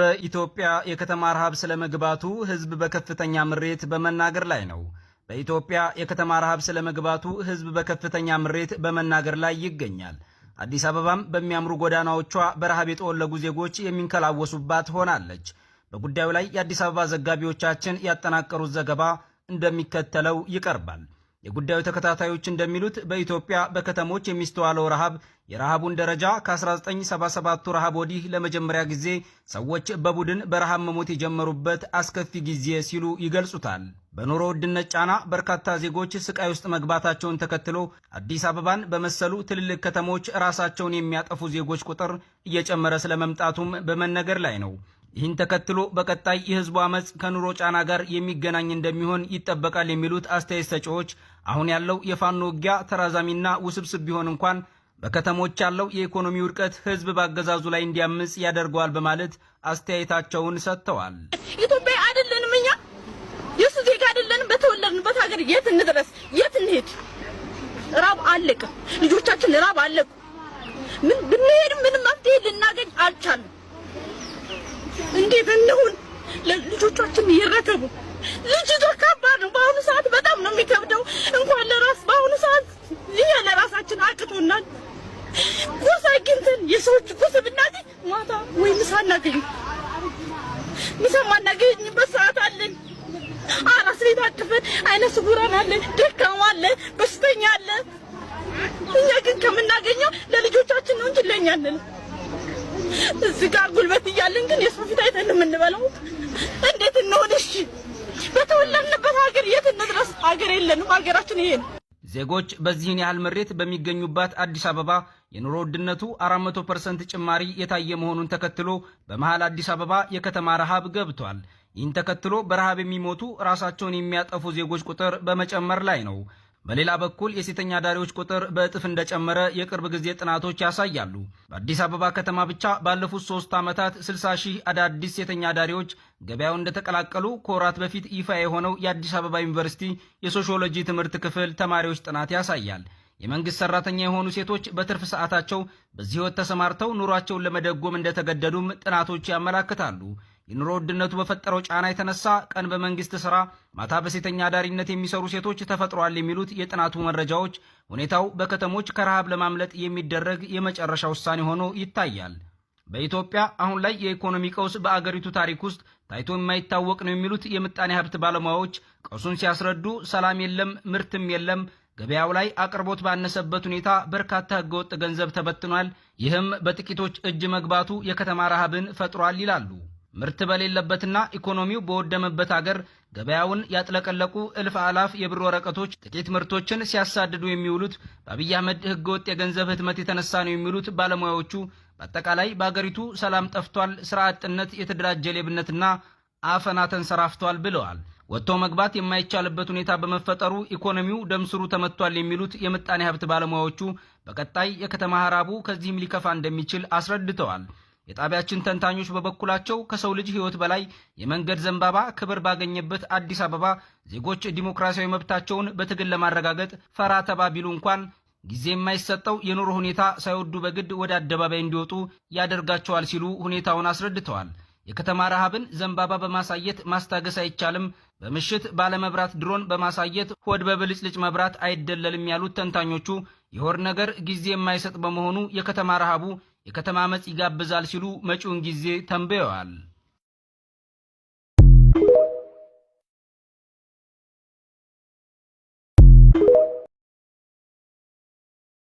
በኢትዮጵያ የከተማ ረሃብ ስለመግባቱ ህዝብ በከፍተኛ ምሬት በመናገር ላይ ነው። በኢትዮጵያ የከተማ ረሃብ ስለመግባቱ ህዝብ በከፍተኛ ምሬት በመናገር ላይ ይገኛል። አዲስ አበባም በሚያምሩ ጎዳናዎቿ በረሃብ የተወለጉ ዜጎች የሚንከላወሱባት ሆናለች። በጉዳዩ ላይ የአዲስ አበባ ዘጋቢዎቻችን ያጠናቀሩት ዘገባ እንደሚከተለው ይቀርባል። የጉዳዩ ተከታታዮች እንደሚሉት በኢትዮጵያ በከተሞች የሚስተዋለው ረሃብ የረሃቡን ደረጃ ከ1977ቱ ረሃብ ወዲህ ለመጀመሪያ ጊዜ ሰዎች በቡድን በረሃብ መሞት የጀመሩበት አስከፊ ጊዜ ሲሉ ይገልጹታል። በኑሮ ውድነት ጫና በርካታ ዜጎች ስቃይ ውስጥ መግባታቸውን ተከትሎ አዲስ አበባን በመሰሉ ትልልቅ ከተሞች ራሳቸውን የሚያጠፉ ዜጎች ቁጥር እየጨመረ ስለመምጣቱም በመነገር ላይ ነው። ይህን ተከትሎ በቀጣይ የህዝቡ አመጽ ከኑሮ ጫና ጋር የሚገናኝ እንደሚሆን ይጠበቃል የሚሉት አስተያየት ሰጪዎች አሁን ያለው የፋኖ ውጊያ ተራዛሚና ውስብስብ ቢሆን እንኳን በከተሞች ያለው የኢኮኖሚ ውድቀት ህዝብ ባገዛዙ ላይ እንዲያምጽ ያደርገዋል በማለት አስተያየታቸውን ሰጥተዋል። ኢትዮጵያ አይደለንም፣ እኛ የሱ ዜጋ አይደለንም። በተወለድንበት ሀገር የት እንድረስ? የት እንሄድ? ራብ አለቀ፣ ልጆቻችን ራብ አለቁ። ምን ብንሄድ ምንም መፍትሄ ልናገኝ አልቻልንም። እንዴት እንሁን? ለልጆቻችን ይረከቡ። ልጅ ከባድ ነው። በአሁኑ ሰዓት በጣም ነው የሚከብደው። እንኳን ለራስ በአሁኑ ሰዓት እኛ ለራሳችን አቅቶናል። ቁርስ አግኝተን የሰዎች ቁርስ ብናገኝ ማታ ወይ ምሳ እናገኝ፣ ምሳ ማናገኝበት ሰዓት አለን። አራስ ቤት አቅፈን አይነ ስውራን አለን፣ ደካማ አለ፣ በሽተኛ አለ። እኛ ግን ከምናገኘው ለልጆቻችን ነው እንጂ ለኛ አንልም። እዚህ ጋር ጉልበት እያለን ግን የሰው ፊት አይተን የምንበላው እንዴት እንሆን? እሺ በተወለድንበት ሀገር የት እንድረስ? ሀገር የለንም። ሀገራችን ይሄ ነው። ዜጎች በዚህን ያህል ምሬት በሚገኙባት አዲስ አበባ የኑሮ ውድነቱ 400% ጭማሪ የታየ መሆኑን ተከትሎ በመሃል አዲስ አበባ የከተማ ረሃብ ገብቷል። ይህን ተከትሎ በረሃብ የሚሞቱ ራሳቸውን የሚያጠፉ ዜጎች ቁጥር በመጨመር ላይ ነው። በሌላ በኩል የሴተኛ ዳሪዎች ቁጥር በእጥፍ እንደጨመረ የቅርብ ጊዜ ጥናቶች ያሳያሉ። በአዲስ አበባ ከተማ ብቻ ባለፉት 3 ዓመታት 60 ሺህ አዳዲስ ሴተኛ ዳሪዎች ገበያው እንደተቀላቀሉ ከወራት በፊት ይፋ የሆነው የአዲስ አበባ ዩኒቨርሲቲ የሶሺዮሎጂ ትምህርት ክፍል ተማሪዎች ጥናት ያሳያል። የመንግስት ሰራተኛ የሆኑ ሴቶች በትርፍ ሰዓታቸው በዚህ ህይወት ተሰማርተው ኑሯቸውን ለመደጎም እንደተገደዱም ጥናቶች ያመላክታሉ። የኑሮ ውድነቱ በፈጠረው ጫና የተነሳ ቀን በመንግስት ስራ ማታ በሴተኛ አዳሪነት የሚሰሩ ሴቶች ተፈጥሯል የሚሉት የጥናቱ መረጃዎች ሁኔታው በከተሞች ከረሃብ ለማምለጥ የሚደረግ የመጨረሻ ውሳኔ ሆኖ ይታያል። በኢትዮጵያ አሁን ላይ የኢኮኖሚ ቀውስ በአገሪቱ ታሪክ ውስጥ ታይቶ የማይታወቅ ነው የሚሉት የምጣኔ ሀብት ባለሙያዎች ቀውሱን ሲያስረዱ ሰላም የለም፣ ምርትም የለም፣ ገበያው ላይ አቅርቦት ባነሰበት ሁኔታ በርካታ ህገወጥ ገንዘብ ተበትኗል፣ ይህም በጥቂቶች እጅ መግባቱ የከተማ ረሃብን ፈጥሯል ይላሉ። ምርት በሌለበትና ኢኮኖሚው በወደመበት ሀገር ገበያውን ያጥለቀለቁ እልፍ አላፍ የብር ወረቀቶች ጥቂት ምርቶችን ሲያሳድዱ የሚውሉት በአብይ አህመድ ህገወጥ የገንዘብ ህትመት የተነሳ ነው የሚሉት ባለሙያዎቹ በአጠቃላይ በአገሪቱ ሰላም ጠፍቷል፣ ስራ አጥነት፣ የተደራጀ ሌብነትና አፈና ተንሰራፍቷል ብለዋል። ወጥቶ መግባት የማይቻልበት ሁኔታ በመፈጠሩ ኢኮኖሚው ደምስሩ ተመቷል የሚሉት የምጣኔ ሀብት ባለሙያዎቹ በቀጣይ የከተማ ረሃቡ ከዚህም ሊከፋ እንደሚችል አስረድተዋል። የጣቢያችን ተንታኞች በበኩላቸው ከሰው ልጅ ህይወት በላይ የመንገድ ዘንባባ ክብር ባገኘበት አዲስ አበባ ዜጎች ዲሞክራሲያዊ መብታቸውን በትግል ለማረጋገጥ ፈራ ተባ ቢሉ እንኳን ጊዜ የማይሰጠው የኑሮ ሁኔታ ሳይወዱ በግድ ወደ አደባባይ እንዲወጡ ያደርጋቸዋል ሲሉ ሁኔታውን አስረድተዋል። የከተማ ረሃብን ዘንባባ በማሳየት ማስታገስ አይቻልም፣ በምሽት ባለመብራት ድሮን በማሳየት ሆድ በብልጭልጭ መብራት አይደለልም ያሉት ተንታኞቹ የሆድ ነገር ጊዜ የማይሰጥ በመሆኑ የከተማ ረሃቡ የከተማ አመጽ ይጋብዛል ሲሉ መጪውን ጊዜ ተንብየዋል።